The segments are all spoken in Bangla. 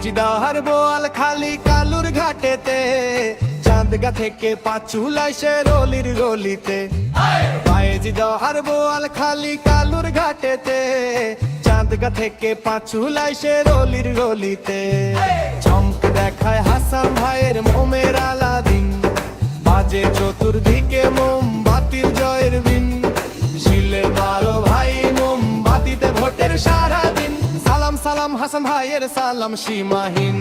বায়েজিদার বোয়াল খালি কালুর ঘাটেতে, চাঁদগা থেকে পাঁচুলাই সে রলির গলিতে। বায়েজিদার বোয়াল খালি কালুর ঘাটেতে, চাঁদগা থেকে পাঁচুলাই সে রলির গলিতে। চমক দেখায় হাসান ভাইয়ের মোমের আলাদিন, বাজে চতুর্দিকে মোমবাতির জয়ের বিন। শিলে মারো ভাই মোমবাতিতে ভোটের সারাদিন, সালাম সালাম হাসান ভাইয়ের সালাম সীমাহীন।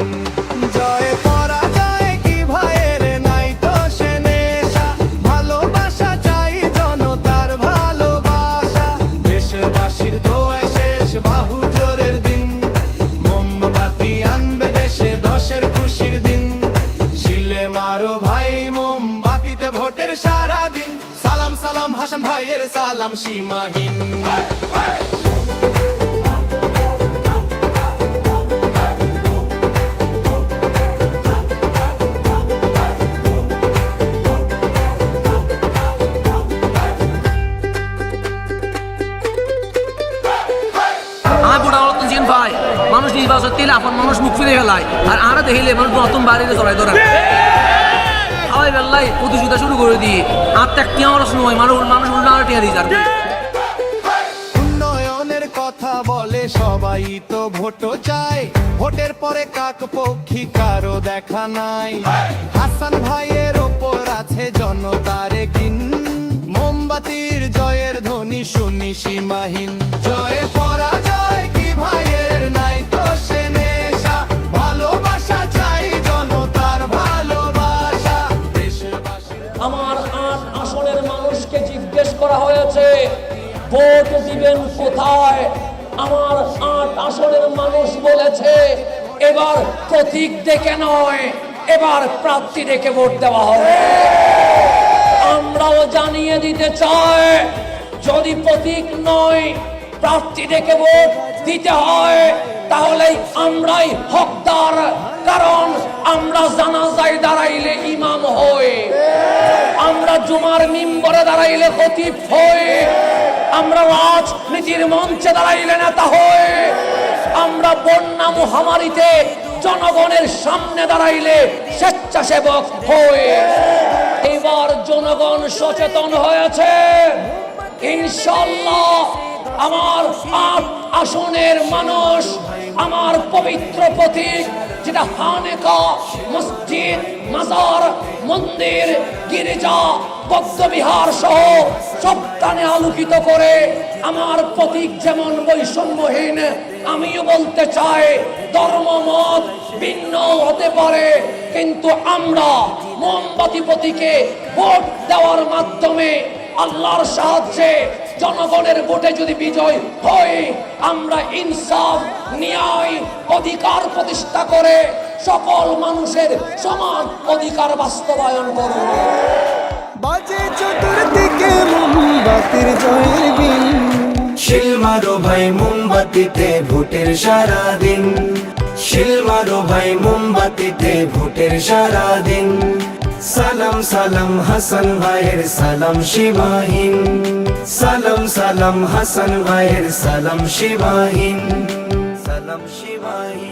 জয় পরাজয় কি ভাইয়ের নাই তো সে নেশা, ভালোবাসা চাই জনতার ভালোবাসা। দেশবাসীর দোয়ায় শেষ বাহু জোরের দিন, মোমবাতি আনবে দেশে দশের খুশির দিন। শিলে মারো ভাই মোমবাতিতে ভোটের সারাদিন, সালাম সালাম হাসান ভাইয়ের সালাম সীমাহীন। ভাই মানুষ নির্বাচন দিলে আপন মানুষ মুখ ফিরে ফেলায়, আর আমরা দেখিলে মানুষ নতুন বাড়িতে চড়াই ধরে সবাই বেল্লাই প্রতিযোগিতা শুরু করে দিয়ে আর ত্যাগটি আমার সময় মানুষ উল্টা টিয়া দিয়ে যাবে। উন্নয়নের কথা বলে সবাই তো ভোটও চায়, ভোটের পরে কাক পক্ষী কারো দেখা নাই। হাসান ভাইয়ের ওপর আছে জনতার কিন, মোমবাতির জয়ের ধ্বনি শুনি সীমাহীন। জয় পরাজয় কি ভাইয়ের নাই তো সে নেশা, ভালোবাসা চাই জনতার ভালোবাসা। আমার ৮ আসনের মানুষকে জিজ্ঞেস করা হয়েছে ভোট দিবেন কোথায়। আমার ৮ আসনের মানুষ বলেছে এবার প্রতীক দেখে নয়, এবার প্রার্থী দেখে ভোট দেওয়া হবে। আমরাও জানিয়ে দিতে চাই যদি প্রতীক নয় প্রার্থী দেখে ভোট দিতে হয় তাহলে আমরাই হকদার, কারণ আমরা জানাজায় দাঁড়াইলে ইমাম হই, আমরা জুমার মিম্বরে দাঁড়াইলে খতিব হই, আমরা রাজনীতির মঞ্চে দাঁড়াইলে নেতা হই, আমরা বন্যা মহামারীতে জনগণের সামনে দাঁড়াইলে স্বেচ্ছাসেবক হই। এবার জনগণ সচেতন হয়েছে, ইনশাআল্লাহ আমার ৮ আসনের মানুষ আমার পবিত্র প্রতীক যেটা খানেকা, মসজিদ, মাজার, মন্দির, গির্জা, বৌদ্ধবিহার সহ সবখানে আলোকিত করে। আমার প্রতীক যেমন বৈষম্যহীন, আমিও বলতে চাই ধর্ম মত ভিন্ন হতে পারে, কিন্তু আমরা মোমবাতি প্রতীকে ভোট দেওয়ার মাধ্যমে আল্লাহর সাহায্যে জনগণের ভোটে যদি বিজয় হয়, আমরা ইনসাফ, ন্যায়, অধিকার প্রতিষ্ঠা করে সকল মানুষের সমান অধিকার বাস্তবায়ন করব। বাজে চতুর্দিকে মোমবাতির জয়ের বিন, শিল মারো ভাই মোমবাতিতে ভোটের সারাদিন, শিল মারো ভাই মোমবাতিতে ভোটের সারাদিন। সালাম সালাম হাসান ভাইয়ের সালাম সীমাহীন, সালাম সালাম হাসান ভাইয়ের সালাম সীমাহীন, সালাম সীমাহীন।